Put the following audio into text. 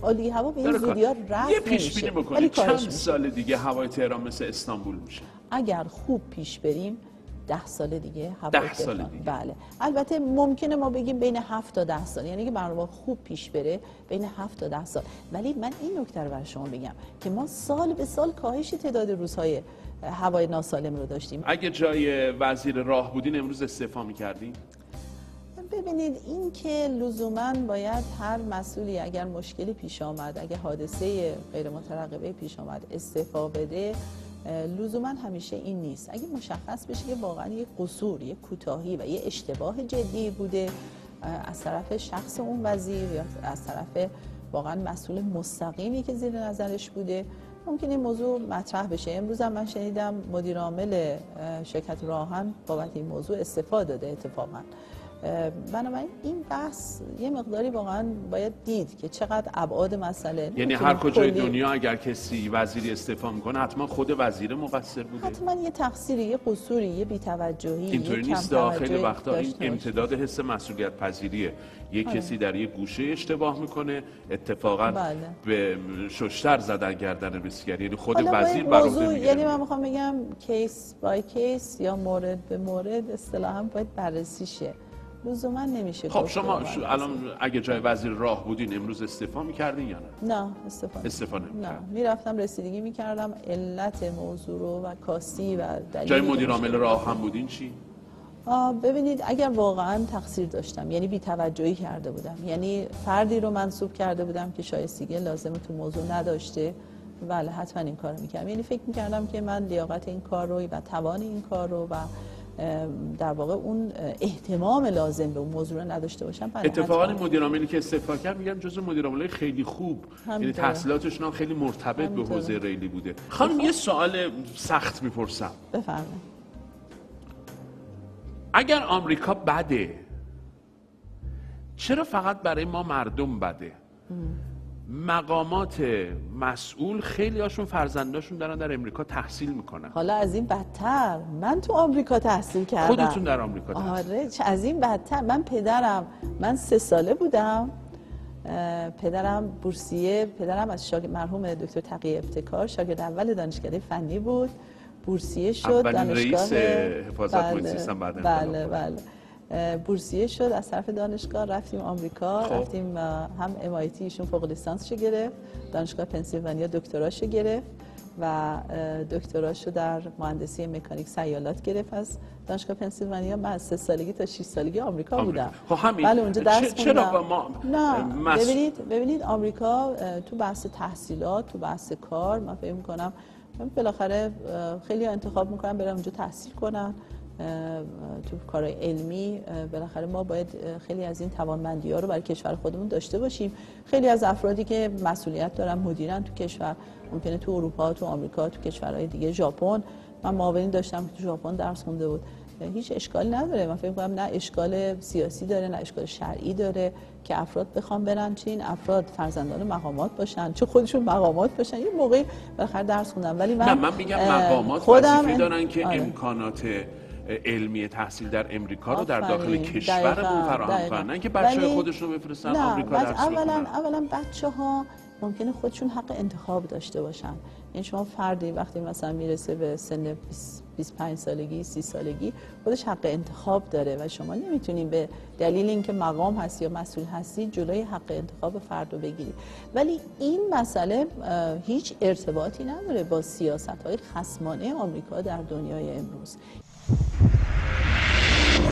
آلودگی هوا به این زودی ها رفع یه پیش بینی بکنید چند سال دیگه هوای تهران مثل استانبول میشه؟ اگر خوب پیش بریم 10 سال دیگه هوای 10 سال تهران. دیگه. بله. البته ممکنه ما بگیم بین 7 تا 10 سال، یعنی که برنامه خوب پیش بره بین 7 تا 10 سال. ولی من این نکته رو برای شما بگم که ما سال به سال کاهش تعداد روزهای هوای ناسالم رو داشتیم. اگه جای وزیر راه بودین امروز استعفا می‌کردین؟ ببینید این که لزوماً باید هر مسئولی اگر مشکلی پیش آمد، اگر حادثه غیر مترقبه پیش آمد استعفا بده، لزوماً همیشه این نیست. اگه مشخص بشه که واقعاً یک قصور، یک کوتاهی و یک اشتباه جدی بوده از طرف شخص اون وزیر یا از طرف واقعاً مسئول مستقیمی که زیر نظرش بوده، ممکن این موضوع مطرح بشه. امروز هم من شنیدم مدیر عامل شرکت راهن بابت این موضوع استعفا داده اتفاقاً. بنابراین این بحث یه مقداری واقعا باید دید که چقدر ابعاد مسئله، یعنی هر کجای دنیا اگر کسی وزیری استعفا میکنه حتما خود وزیر مقصر بوده؟ حتما یه تقصیری، یه قصوری، یه بی‌توجهی، اینطوری نیست. خیلی وقتا این امتداد حس مسئولیت پذیریه. یه کسی در یه گوشه اشتباه میکنه اتفاقا به ششتر زدن گردن بسیاری، یعنی خود وزیر بر عهده میگیره. یعنی من میخوام بگم کیس بای کیس یا مورد به مورد اصطلاحاً باید بررسی شه. لزوما نمیشه. خب شما الان اگه جای وزیر راه بودین امروز استعفا می‌کردین یا نه؟ نه استعفا نمی‌کردم. نه، میرفتم رسیدگی می‌کردم، علت موضوع رو و کاستی و دلیل. جای مدیر عامل راه هم بودین چی؟ ببینید اگر واقعا تقصیر داشتم، یعنی بی‌توجهی کرده بودم، یعنی فردی رو منصوب کرده بودم که شایستگی لازم تو موضوع نداشته، بله حتما این کارو می‌کردم. یعنی فکر می‌کردم که من لیاقت این کار رو و توان این کار رو و در واقع اون اهتمام لازم به اون موضوع رو نداشته باشم. اتفاقا مدیر عاملی که استعفا کرد میگن جزو مدیر عاملای خیلی خوب، یعنی تحصیلاتشون هم خیلی مرتبط به حوزه ریلی بوده. خانم یه سوال سخت میپرسم. بفرمایید. اگر آمریکا بده، چرا فقط برای ما مردم بده؟ مقامات مسئول خیلی هاشون فرزنداشون دارن در امریکا تحصیل میکنن. حالا از این بدتر من تو آمریکا تحصیل کردم. خودتون در آمریکا تحصیل؟ آره از این بدتر. من 3 ساله بودم. پدرم بورسیه، پدرم از مرحوم دکتر تقی ابتکار شاگرد اول دانشکده فنی بود، بورسیه شد دانشگاه رئیس حفاظت محیط زیست بعد بله بورسیه شد از طرف دانشگاه. رفتیم آمریکا، رفتیم هم MIT ایشون فوق لیسانسشو گرفت، دانشگاه پنسیلوانیا دکتراشو گرفت و دکتراشو در مهندسی مکانیک سیالات گرفت از دانشگاه پنسیلوانیا. من از 3 سالگی تا 6 سالگی آمریکا بودم. خب همین. بله اونجا درس چرا ما نه ببینید آمریکا تو بحث تحصیلات، تو بحث کار، من فکر می‌کنم بالاخره خیلی انتخاب می‌کنن برن اونجا تحصیل کنن. تو کارهای علمی بالاخره ما باید خیلی از این توانمندی‌ها رو برای کشور خودمون داشته باشیم. خیلی از افرادی که مسئولیت دارن، مدیرن تو کشور، ممکنه تو اروپا، تو آمریکا، تو کشورهای دیگه، ژاپن، من معاونی داشتم که تو ژاپن درس خونده بود، هیچ اشکالی نداره. من فکر می‌کنم نه اشکال سیاسی داره نه اشکال شرعی داره که افراد بخوام برن چه این افراد فرزندان مقامات باشن چه خودشون مقامات باشن. یه موقعی بالاخره درس خوندم، ولی من میگم مقامات وظیفه دارن که امکانات علمی تحصیل در امریکا رو در داخل کشورمون فراهم کنن، نه که بچه‌های خودشون رو بفرستن آمریکا درس بخونن. اولا بچه‌ها ممکنه خودشون حق انتخاب داشته باشن. یعنی شما فردی وقتی مثلا میرسه به سن 25 سالگی 30 سالگی خودش حق انتخاب داره و شما نمیتونین به دلیل اینکه مقام هستی یا مسئول هستی جلوی حق انتخاب فرد رو بگیرید. ولی این مسئله هیچ ارتباطی نداره با سیاست‌های خصمانه آمریکا در دنیای امروز.